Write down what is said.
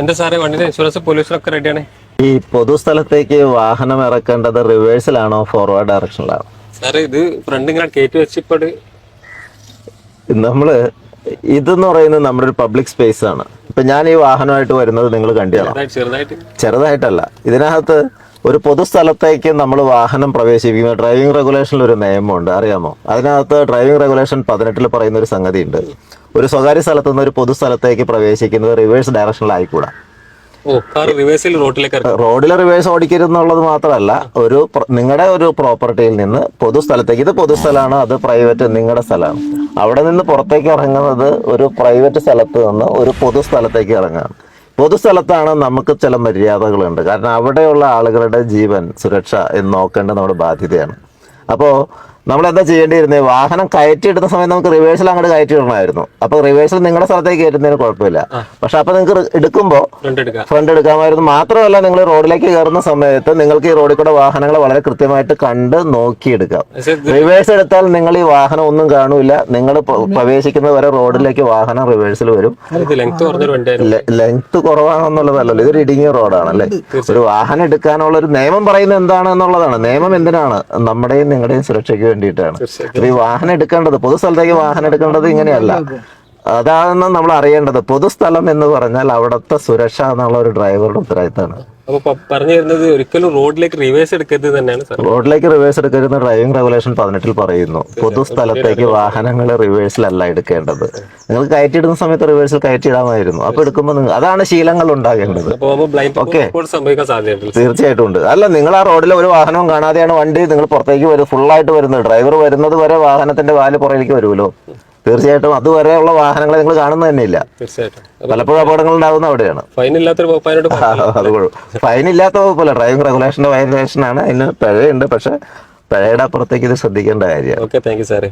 എന്താ സാറേ വണ്ടിയുടെ ഇൻഷുറൻസ് പോലീസിലൊക്കെ റെഡിയാണ്? ഈ പൊതുസ്ഥലത്തേക്ക് വാഹനം ഇറക്കേണ്ടത് റിവേഴ്സിലാണോ ഫോർവേഡ് ഡയറക്ഷനിലാണോ? സാറേ ഇത് ഫ്രണ്ട് ഇങ്ങനെ കയറ്റി വെച്ചിപ്പോട് നമ്മള് ഇതെന്ന് പറയുന്നത് നമ്മുടെ ഒരു പബ്ലിക് സ്പേസ് ആണ്. ഇപ്പൊ ഞാൻ ഈ വാഹനമായിട്ട് വരുന്നത് നിങ്ങൾ കണ്ടിയാണോ? ചെറുതായിട്ട് ചെറുതായിട്ടല്ല, ഇതിനകത്ത് ഒരു പൊതുസ്ഥലത്തേക്ക് നമ്മൾ വാഹനം പ്രവേശിപ്പിക്കുന്ന ഡ്രൈവിംഗ് റെഗുലേഷനിൽ ഒരു നിയമമുണ്ട്, അറിയാമോ? അതിനകത്ത് ഡ്രൈവിംഗ് റെഗുലേഷൻ 18 പറയുന്ന ഒരു സംഗതി ഉണ്ട്. ഒരു സ്വകാര്യ സ്ഥലത്തു നിന്ന് ഒരു പൊതുസ്ഥലത്തേക്ക് പ്രവേശിക്കുന്നത് റിവേഴ്സ് ഡയറക്ഷനിലായിക്കൂടാ. റോഡിൽ റിവേഴ്സ് ഓടിക്കരുതെന്നുള്ളത് മാത്രമല്ല, നിങ്ങളുടെ ഒരു പ്രോപ്പർട്ടിയിൽ നിന്ന് പൊതുസ്ഥലത്തേക്ക്, ഇത് പൊതുസ്ഥലമാണ്, അത് പ്രൈവറ്റ് നിങ്ങളുടെ സ്ഥലമാണ്, അവിടെ നിന്ന് പുറത്തേക്ക് ഇറങ്ങുന്നത് ഒരു പ്രൈവറ്റ് സ്ഥലത്ത് നിന്ന് ഒരു പൊതുസ്ഥലത്തേക്ക് ഇറങ്ങാം. പൊതുസ്ഥലത്താണ് നമുക്ക് ചില മര്യാദകളുണ്ട്. കാരണം അവിടെയുള്ള ആളുകളുടെ ജീവൻ സുരക്ഷ എന്ന് നോക്കേണ്ടത് നമ്മുടെ ബാധ്യതയാണ്. അപ്പോൾ നമ്മളെന്താ ചെയ്യേണ്ടിയിരുന്നത്? വാഹനം കയറ്റിയിടുന്ന സമയത്ത് നമുക്ക് റിവേഴ്സിൽ അങ്ങോട്ട് കയറ്റിയിടണമായിരുന്നു. അപ്പൊ റിവേഴ്സിൽ നിങ്ങളുടെ സ്ഥലത്തേക്ക് കയറ്റുന്നതിന് കുഴപ്പമില്ല. പക്ഷെ അപ്പൊ നിങ്ങൾക്ക് എടുക്കുമ്പോൾ ഫ്രണ്ട് എടുക്കാമായിരുന്നു. മാത്രമല്ല, നിങ്ങൾ റോഡിലേക്ക് കയറുന്ന സമയത്ത് നിങ്ങൾക്ക് ഈ റോഡിൽ കൂടെ വാഹനങ്ങൾ വളരെ കൃത്യമായിട്ട് കണ്ട് നോക്കിയെടുക്കാം. റിവേഴ്സ് എടുത്താൽ നിങ്ങൾ ഈ വാഹനം ഒന്നും കാണൂല. നിങ്ങൾ പ്രവേശിക്കുന്നത് വരെ റോഡിലേക്ക് വാഹനം റിവേഴ്സിൽ വരും. ലെങ്ത് കുറവാണെന്നുള്ളതല്ലല്ലോ, ഇതൊരു ഇടുങ്ങിയ റോഡാണല്ലേ. ഒരു വാഹനം എടുക്കാനുള്ള ഒരു നിയമം പറയുന്നത് എന്താണെന്നുള്ളതാണ്. നിയമം എന്തിനാണ്? നമ്മുടെയും നിങ്ങളുടെയും സുരക്ഷയ്ക്ക് വേണ്ടിയിട്ടാണ്. ഈ വാഹനം എടുക്കേണ്ടത്, പൊതുസ്ഥലത്തേക്ക് വാഹനം എടുക്കേണ്ടത് ഇങ്ങനെയല്ല. അതാണ് നമ്മൾ അറിയേണ്ടത്. പൊതുസ്ഥലം എന്ന് പറഞ്ഞാൽ അവിടുത്തെ സുരക്ഷ എന്നുള്ള ഒരു ഡ്രൈവറുടെ ഉത്തരവാദിത്തമാണ്. പറഞ്ഞു തരുന്നത് ഒരിക്കലും റോഡിലേക്ക് റിവേഴ്സ് എടുക്കരുത് തന്നെയാണ്. റോഡിലേക്ക് റിവേഴ്സ് എടുക്കരുത് ഡ്രൈവിംഗ് റെഗുലേഷൻ 18 പറയുന്നു. പൊതുസ്ഥലത്തേക്ക് വാഹനങ്ങൾ റിവേഴ്സിലല്ല എടുക്കേണ്ടത്. നിങ്ങൾ കയറ്റിയിടുന്ന സമയത്ത് റിവേഴ്സിൽ കയറ്റിയിടാമായിരുന്നു. അപ്പൊ എടുക്കുമ്പോൾ അതാണ് ശീലങ്ങൾ ഉണ്ടാകേണ്ടത്. ഓക്കെ, തീർച്ചയായിട്ടും ഉണ്ട്. അല്ല, നിങ്ങൾ ആ റോഡിൽ ഒരു വാഹനവും കാണാതെയാണ് വണ്ടി നിങ്ങൾ പുറത്തേക്ക് ഫുള്ളായിട്ട് വരുന്നത്. ഡ്രൈവർ വരുന്നത് വരെ വാഹനത്തിന്റെ വാല് പുറകിലേക്ക് വരുമല്ലോ. തീർച്ചയായിട്ടും അതുവരെയുള്ള വാഹനങ്ങളെ നിങ്ങൾ കാണുന്നത് തന്നെയില്ല. പലപ്പോഴും അപകടങ്ങൾ ഉണ്ടാകുന്ന അവിടെയാണ്. ഫൈൻ ഇല്ലാത്ത വകുപ്പല്ല, ഡ്രൈവിംഗ് റെഗുലേഷന്റെ വയലേഷനാണ്. അതിന് പിഴയുണ്ട്. പക്ഷെ പിഴയുടെ അപ്പുറത്തേക്ക് ഇത് ശ്രദ്ധിക്കേണ്ട കാര്യമാണ്. ഓക്കെ, താങ്ക് യു സാറേ.